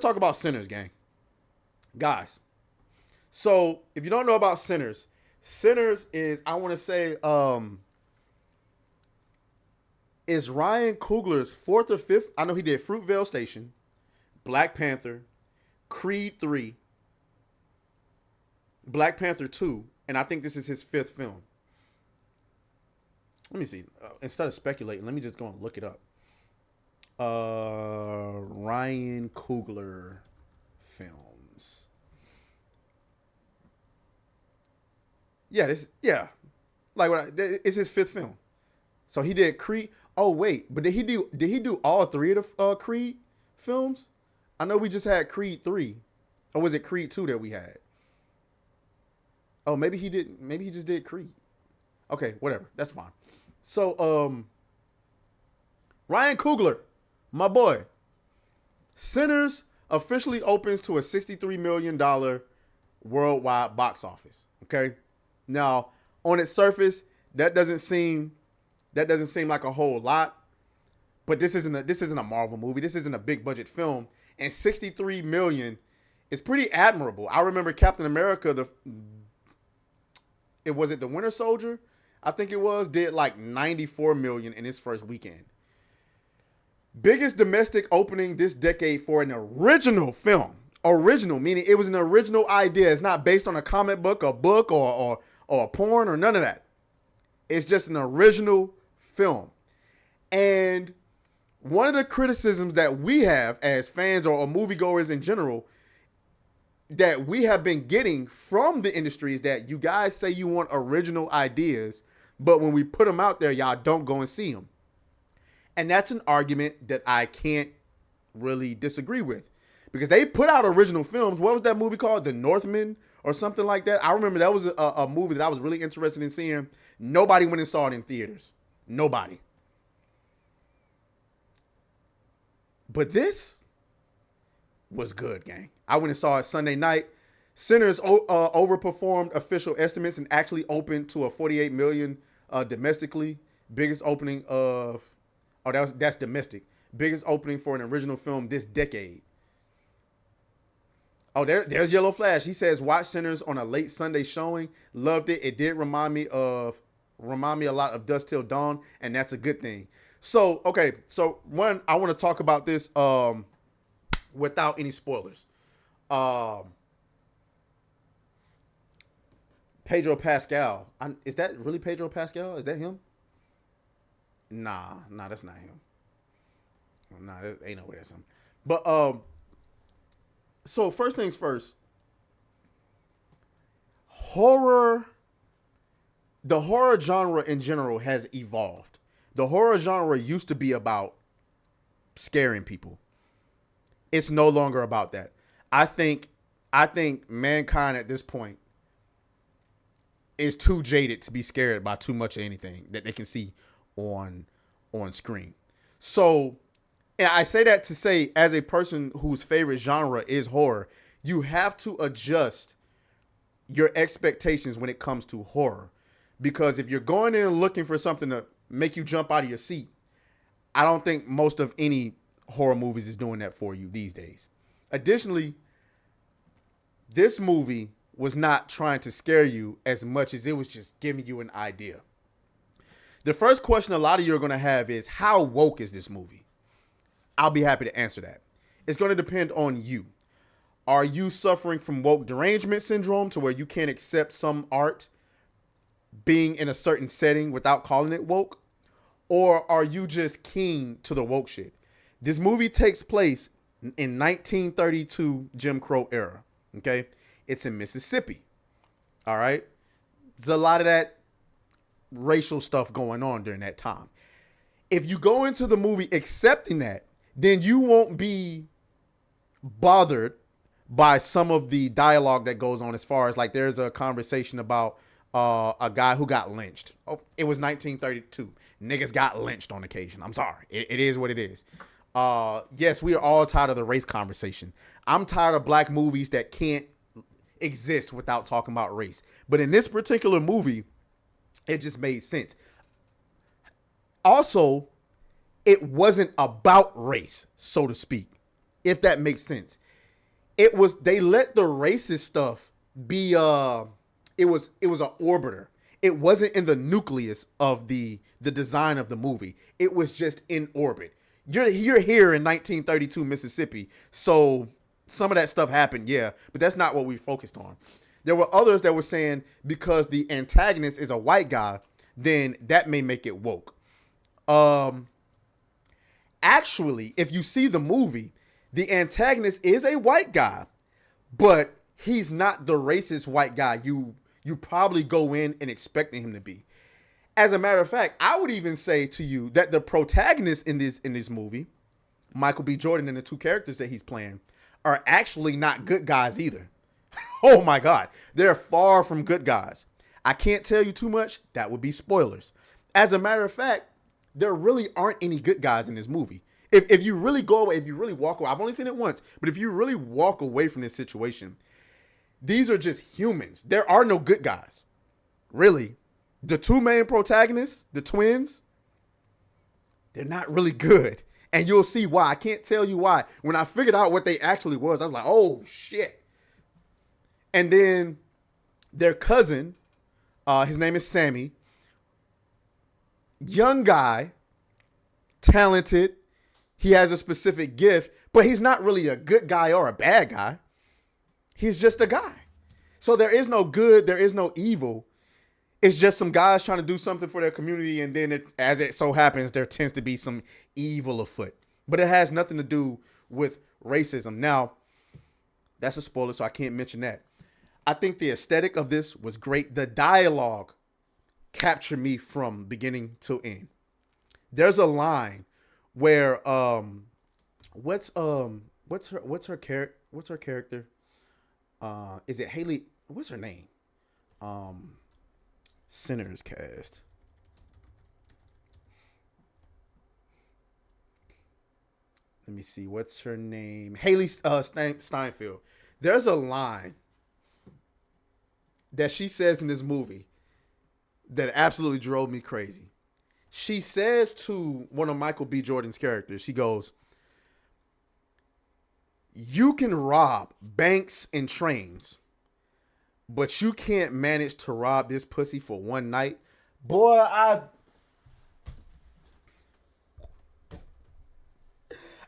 talk about Sinners, gang. Guys. So if you don't know about Sinners, Sinners is I want to say is Ryan Coogler's fourth or fifth. I know he did Fruitvale Station, Black Panther, Creed 3, Black Panther 2, and I think this is his fifth film. Let me see. Instead of speculating, let me just go and look it up. Ryan Coogler films. Yeah. Like it's his fifth film. So he did Creed. Oh wait, but did he do all three of the Creed films? I know we just had Creed 3. Or was it Creed 2 that we had? Oh, maybe he didn't. Maybe he just did Creed. Okay, whatever. That's fine. So Ryan Coogler, my boy. Sinners officially opens to a $63 million worldwide box office. Okay? Now, on its surface, that doesn't seem like a whole lot, but this isn't a Marvel movie. This isn't a big budget film, and 63 million is pretty admirable. I remember Captain America, the Winter Soldier, I think it was, did like 94 million in its first weekend. Biggest domestic opening this decade for an original film. Original, meaning it was an original idea. It's not based on a comic book, a book, or a porn, or none of that. It's just an original film. And one of the criticisms that we have as fans or moviegoers in general that we have been getting from the industry is that you guys say you want original ideas, but when we put them out there, y'all don't go and see them. And that's an argument that I can't really disagree with, because they put out original films. What was that movie called? The Northman or something like that. I remember that was a movie that I was really interested in seeing. Nobody went and saw it in theaters. Nobody. But this was good, gang. I went and saw it Sunday night. Sinners overperformed official estimates and actually opened to a 48 million domestically. Biggest opening of that's domestic. Biggest opening for an original film this decade. Oh, there's Yellow Flash. He says, watch Sinners on a late Sunday showing. Loved it. It did remind me a lot of Dusk Till Dawn, and that's a good thing. So, okay. So, one, I want to talk about this without any spoilers. Pedro Pascal. Is that really Pedro Pascal? Is that him? Nah, that's not him. Nah, that ain't no way that's him. But so first things first, the horror genre in general has evolved. The horror genre used to be about scaring people. It's no longer about that. I think mankind at this point is too jaded to be scared by too much of anything that they can see on screen. So, and I say that to say, as a person whose favorite genre is horror, you have to adjust your expectations when it comes to horror. Because if you're going in looking for something to make you jump out of your seat, I don't think most of any horror movies is doing that for you these days. Additionally, this movie was not trying to scare you as much as it was just giving you an idea. The first question a lot of you are going to have is, how woke is this movie? I'll be happy to answer that. It's going to depend on you. Are you suffering from woke derangement syndrome to where you can't accept some art being in a certain setting without calling it woke? Or are you just keen to the woke shit? This movie takes place in 1932 Jim Crow era. Okay? It's in Mississippi. All right? There's a lot of that racial stuff going on during that time. If you go into the movie accepting that, then you won't be bothered by some of the dialogue that goes on, as far as like there's a conversation about a guy who got lynched. Oh, it was 1932. Niggas got lynched on occasion. I'm sorry. It is what it is. Yes, we are all tired of the race conversation. I'm tired of black movies that can't exist without talking about race. But in this particular movie, it just made sense. Also, it wasn't about race, so to speak, if that makes sense. it was they let the racist stuff be it was an orbiter. It wasn't in the nucleus of the design of the movie. It was just in orbit. You're here in 1932 Mississippi, so some of that stuff happened, yeah, but that's not what we focused on. There were others that were saying because the antagonist is a white guy, then that may make it woke. Actually, if you see the movie, the antagonist is a white guy, but he's not the racist white guy you probably go in and expecting him to be. As a matter of fact, I would even say to you that the protagonists in this movie, Michael B. Jordan and the two characters that he's playing, are actually not good guys either. Oh my God. They're far from good guys. I can't tell you too much. That would be spoilers. As a matter of fact, there really aren't any good guys in this movie. If you really go away, if you really walk away, I've only seen it once, but if you really walk away from this situation, these are just humans. There are no good guys. Really. The two main protagonists, the twins, they're not really good. And you'll see why. I can't tell you why. When I figured out what they actually was, I was like, oh, shit. And then their cousin, his name is Sammy. Young guy, talented. He has a specific gift, but he's not really a good guy or a bad guy. He's just a guy. So there is no good, there is no evil. It's just some guys trying to do something for their community, and then as it so happens, there tends to be some evil afoot. But it has nothing to do with racism. Now, that's a spoiler, so I can't mention that. I think the aesthetic of this was great. The dialogue captured me from beginning to end. There's a line where what's her character? Is it Haley? What's her name? Sinners cast. Let me see. What's her name? Haley Steinfeld. There's a line that she says in this movie that absolutely drove me crazy. She says to one of Michael B. Jordan's characters, she goes, "You can rob banks and trains, but you can't manage to rob this pussy for one night." Boy,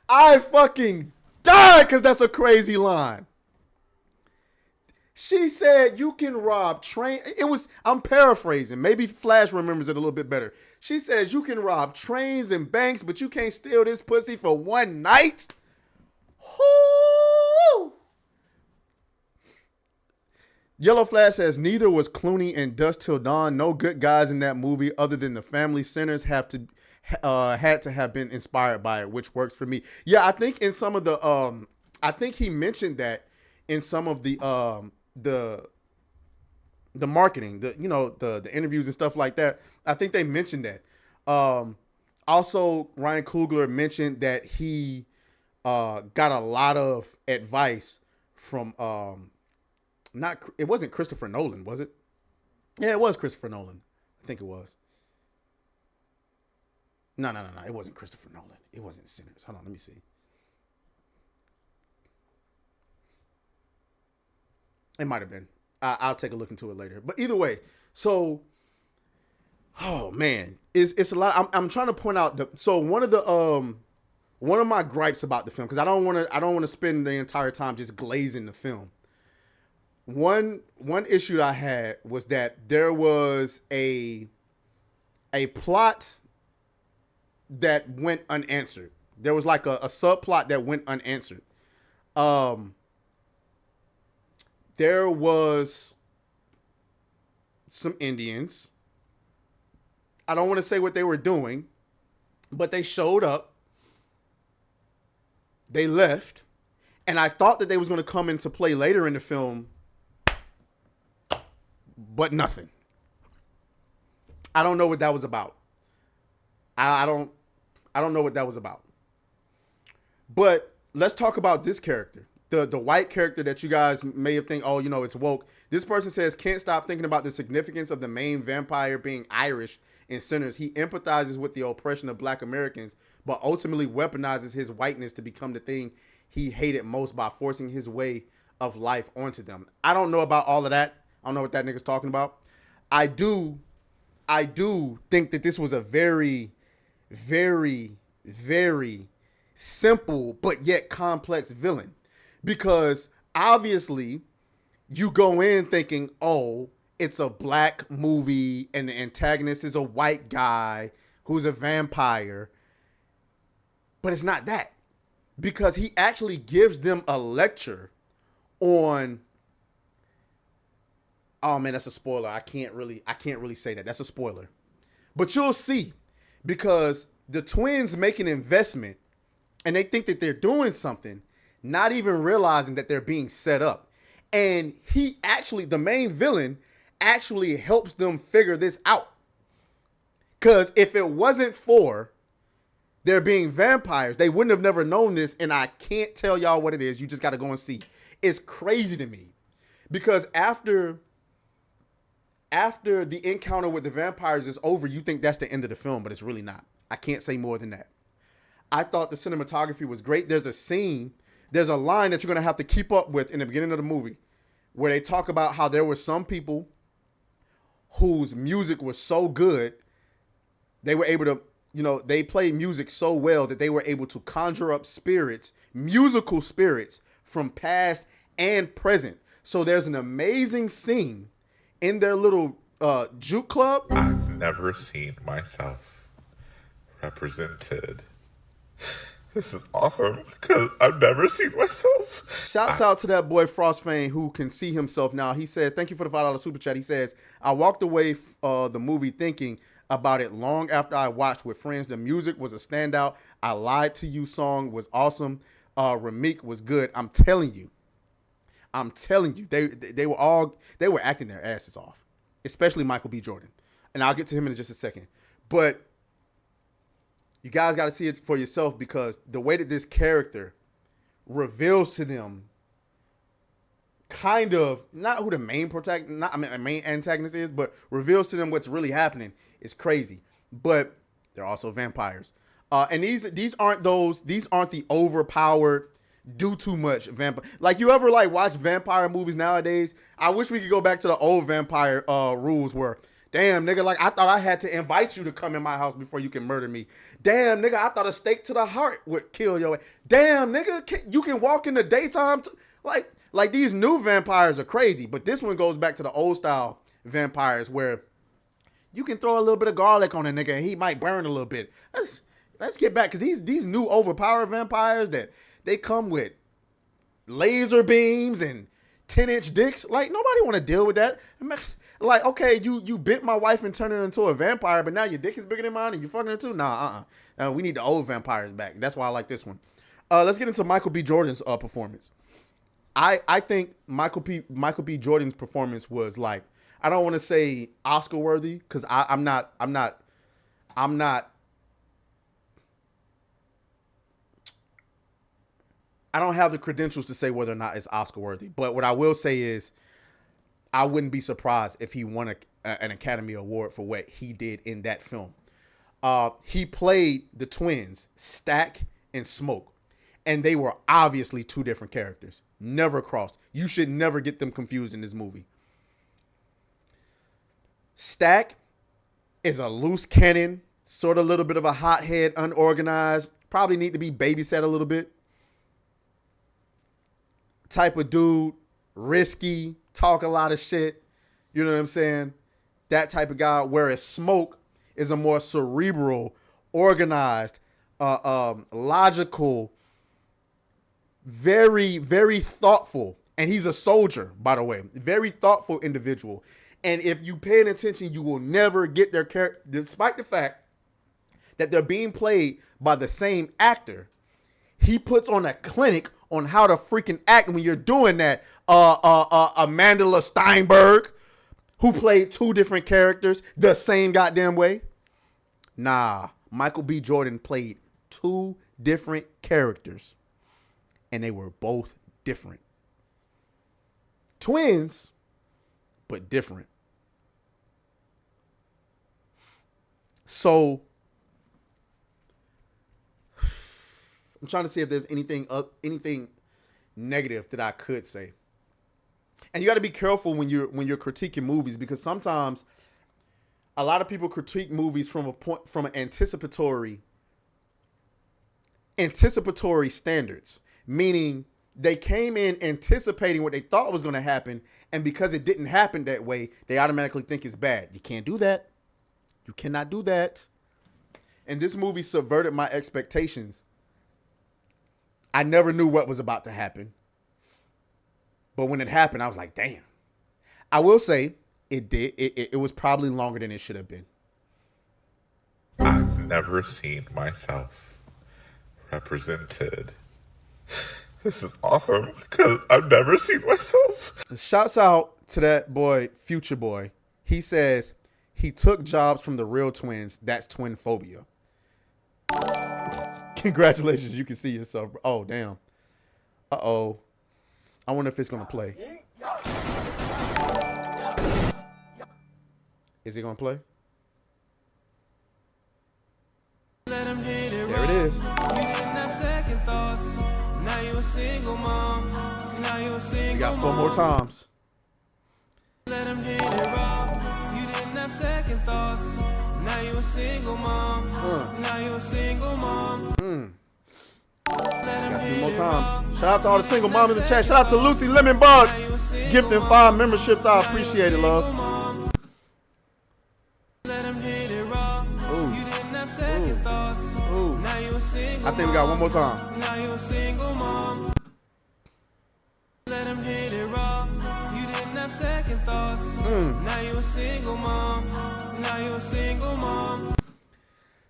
I fucking died because that's a crazy line. She said you can rob train. I'm paraphrasing. Maybe Flash remembers it a little bit better. She says you can rob trains and banks, but you can't steal this pussy for one night. Whoo! Yellow Flash says neither was Clooney and Dusk Till Dawn. No good guys in that movie other than the family sinners had to have been inspired by it, which worked for me. Yeah, I think in some of the I think he mentioned that in some of the marketing, the interviews and stuff like that. I think they mentioned that. Also, Ryan Coogler mentioned that he got a lot of advice from it wasn't Christopher Nolan, was it? Yeah, it was Christopher Nolan. I think it was. No. It wasn't Christopher Nolan. It wasn't Sinners. Hold on, let me see. It might have been. I'll take a look into it later. But either way, so, oh man, it's a lot. I'm trying to point out one of my gripes about the film, because I don't want to spend the entire time just glazing the film. One issue I had was that there was a plot that went unanswered. There was like a subplot that went unanswered. There was some Indians. I don't want to say what they were doing, but they showed up. They left. And I thought that they was going to come into play later in the film, but nothing. I don't know what that was about. I don't know what that was about. But let's talk about this character. The white character that you guys may have think, oh, it's woke. This person says, can't stop thinking about the significance of the main vampire being Irish in Sinners. He empathizes with the oppression of Black Americans, but ultimately weaponizes his whiteness to become the thing he hated most by forcing his way of life onto them. I don't know about all of that. I don't know what that nigga's talking about. I do think that this was a very, very, very simple but yet complex villain, because obviously you go in thinking, oh, it's a black movie and the antagonist is a white guy who's a vampire, but it's not that, because he actually gives them a lecture on. Oh man, that's a spoiler. I can't really say that. That's a spoiler. But you'll see, because the twins make an investment and they think that they're doing something, not even realizing that they're being set up. And he actually, the main villain, actually helps them figure this out. Because if it wasn't for there being vampires, they wouldn't have never known this. And I can't tell y'all what it is. You just got to go and see. It's crazy to me. Because after the encounter with the vampires is over, you think that's the end of the film, but it's really not. I can't say more than that. I thought the cinematography was great. There's a line that you're going to have to keep up with in the beginning of the movie where they talk about how there were some people whose music was so good, they were able to, they played music so well that they were able to conjure up spirits, musical spirits from past and present. So there's an amazing scene in their little juke club. I've never seen myself represented. This is awesome, because I've never seen myself. Shouts out to that boy Frost Fane, who can see himself now. He says, thank you for the $5 super chat. He says, I walked away the movie thinking about it long after I watched with friends. The music was a standout. I Lied to You song was awesome. Rameek was good. I'm telling you, they were acting their asses off, especially Michael B. Jordan. And I'll get to him in just a second. But you guys got to see it for yourself, because the way that this character reveals to them kind of not who the main main antagonist is, but reveals to them what's really happening is crazy. But they're also vampires. And these aren't the overpowered, do too much vampire. Like, you ever watch vampire movies nowadays? I wish we could go back to the old vampire rules where, damn, nigga, I thought I had to invite you to come in my house before you can murder me. Damn, nigga, I thought a stake to the heart would kill your ass. Damn, nigga, you can walk in the daytime. Like these new vampires are crazy, but this one goes back to the old style vampires where you can throw a little bit of garlic on a nigga and he might burn a little bit. Let's get back, because these new overpowered vampires that they come with laser beams and 10-inch dicks. Like, nobody want to deal with that. Like, okay, you bit my wife and turned her into a vampire, but now your dick is bigger than mine and you fucking her too? Nah, we need the old vampires back. That's why I like this one. Let's get into Michael B. Jordan's performance. I think Michael B. Jordan's performance was like, I don't want to say Oscar worthy, because I'm not I don't have the credentials to say whether or not it's Oscar worthy, but what I will say is I wouldn't be surprised if he won an Academy Award for what he did in that film. He played the twins, Stack and Smoke, and they were obviously two different characters. Never crossed. You should never get them confused in this movie. Stack is a loose cannon, sort of a little bit of a hothead, unorganized, probably need to be babysat a little bit type of dude, risky, talk a lot of shit. You know what I'm saying? That type of guy. Whereas Smoke is a more cerebral, organized, logical, very, very thoughtful. And he's a soldier, by the way. Very thoughtful individual. And if you pay attention, you will never get their character, despite the fact that they're being played by the same actor. He puts on a clinic on how to freaking act when you're doing that. Amanda Steinberg, who played two different characters the same goddamn way. Nah, Michael B. Jordan played two different characters, and they were both different. Twins, but different. So, I'm trying to see if there's anything negative that I could say. And you got to be careful when you're critiquing movies, because sometimes a lot of people critique movies from an anticipatory standards, meaning they came in anticipating what they thought was going to happen, and because it didn't happen that way, they automatically think it's bad. You can't do that. You cannot do that. And this movie subverted my expectations. I never knew what was about to happen, but when it happened, I was like, damn. I will say it was probably longer than it should have been. I've never seen myself represented. This is awesome because I've never seen myself. Shouts out to that boy, Future Boy. He says he took jobs from the real twins. That's twin phobia. Congratulations, you can see yourself. Oh, damn. Uh-oh. I wonder if it's going to play. Is it going to play? There it is. We got 4 more times. Let him hit it raw. You didn't have second thoughts. Now you a single mom. Now you a single mom. Got 3 more times. Shout out to all the single moms in the chat. Shout out to Lucy Lemonbug. Gifting 5 memberships. I appreciate it, love. Let him hit it raw. Ooh. You didn't have second thoughts. Ooh. Now you a single I think we got 1 more time. Now you a single mom. Let him hit it raw. You didn't have second thoughts. Now you a single mom. Now you a single mom.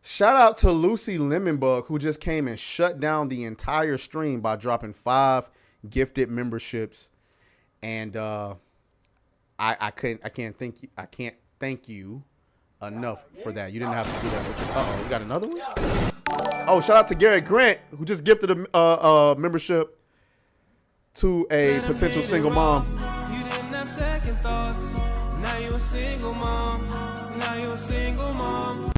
Shout out to Lucy Lemonbug, who just came and shut down the entire stream by dropping 5 gifted memberships. And I can't thank you enough for that. You didn't have to do that. Uh-oh, we got another one? Oh, shout out to Gary Grant, who just gifted a membership to a potential single mom. You didn't have second thoughts. Now you a single mom. Now you a single mom.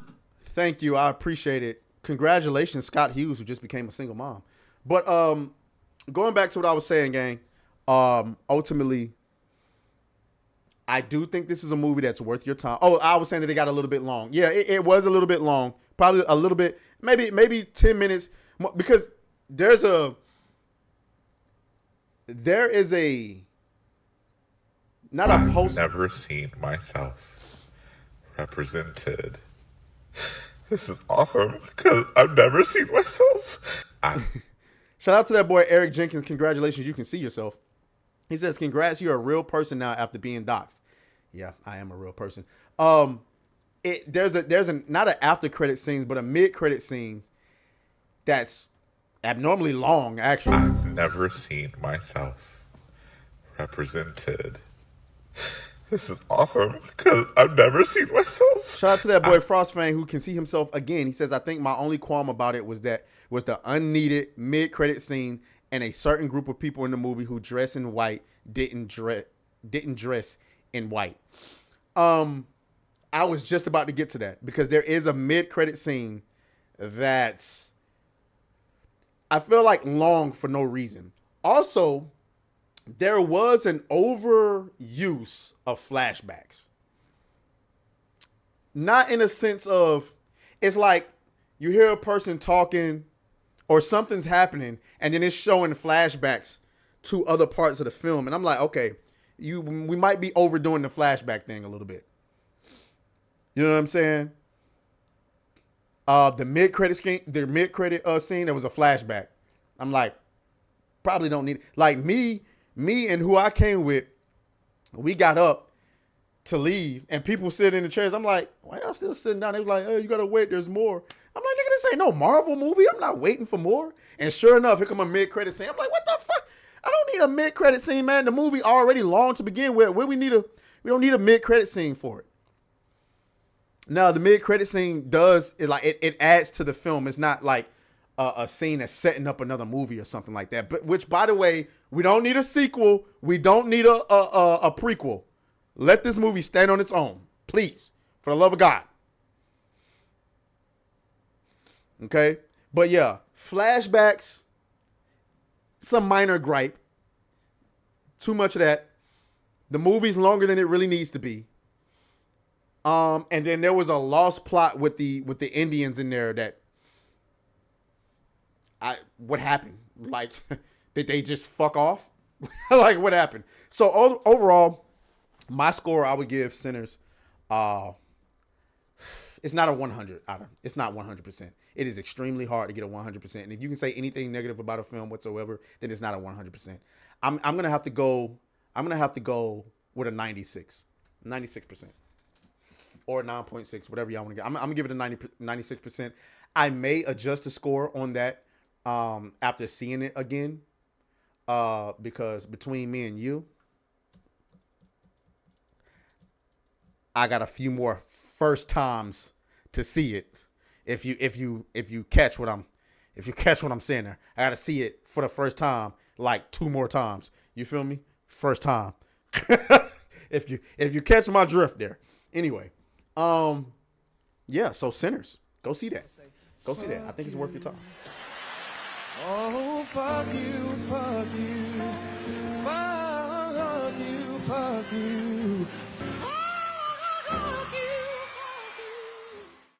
Thank you. I appreciate it. Congratulations, Scott Hughes, who just became a single mom. But going back to what I was saying, gang, ultimately, I do think this is a movie that's worth your time. Oh, I was saying that it got a little bit long. Yeah, it was a little bit long. Probably a little bit, maybe 10 minutes, because there is not a post. I've never seen myself represented. This is awesome because I've never seen myself. Shout out to that boy Eric Jenkins. Congratulations, you can see yourself. He says, "Congrats, you're a real person now after being doxxed." Yeah, I am a real person. There's a not an after credit scene, but a mid credit scene that's abnormally long. Actually, I've never seen myself represented. This is awesome because I've never seen myself. Shout out to that boy Frostfang, who can see himself again. He says, "I think my only qualm about it was the unneeded mid credit scene and a certain group of people in the movie who dress in white didn't dress in white." I was just about to get to that, because there is a mid credit scene that's, I feel like, long for no reason. Also, there was an overuse of flashbacks. Not in a sense of, it's like you hear a person talking or something's happening and then it's showing flashbacks to other parts of the film. And I'm like, okay, we might be overdoing the flashback thing a little bit. You know what I'm saying? The mid-credit scene, there was a flashback. I'm like, probably don't need it. Like me and who I came with, we got up to leave and people sitting in the chairs. I'm like, why y'all still sitting down? They was like, oh, you gotta wait, there's more. I'm like, nigga, this ain't no Marvel movie. I'm not waiting for more. And sure enough, here come a mid-credit scene. I'm like, what the fuck? I don't need a mid-credit scene, man. The movie already long to begin with. We don't need a mid-credit scene for it. Now, the mid-credit scene it adds to the film. It's not like a scene that's setting up another movie or something like that. But which, by the way, we don't need a sequel. We don't need a prequel. Let this movie stand on its own, please, for the love of God. Okay, But yeah, flashbacks, some minor gripe. Too much of that. The movie's longer than it really needs to be. And then there was a lost plot with the Indians in there that what happened? Like, did they just fuck off? Like, what happened? So overall, my score I would give Sinners, it's not a 100. It's not 100%. It is extremely hard to get a 100%. And if you can say anything negative about a film whatsoever, then it's not a 100%. I'm gonna have to go. I'm gonna have to go with a 96%, or 9.6, whatever y'all want to get. I'm gonna give it a 96%. I may adjust the score on that after seeing it again, because between me and you, I got a few more first times to see it. If you catch what I'm saying there, I got to see it for the first time like 2 more times. You feel me? First time. if you catch my drift there. Anyway, yeah. So Sinners, go see that. Go see that. I think it's worth your time. Oh, fuck you, fuck you, fuck you, fuck you.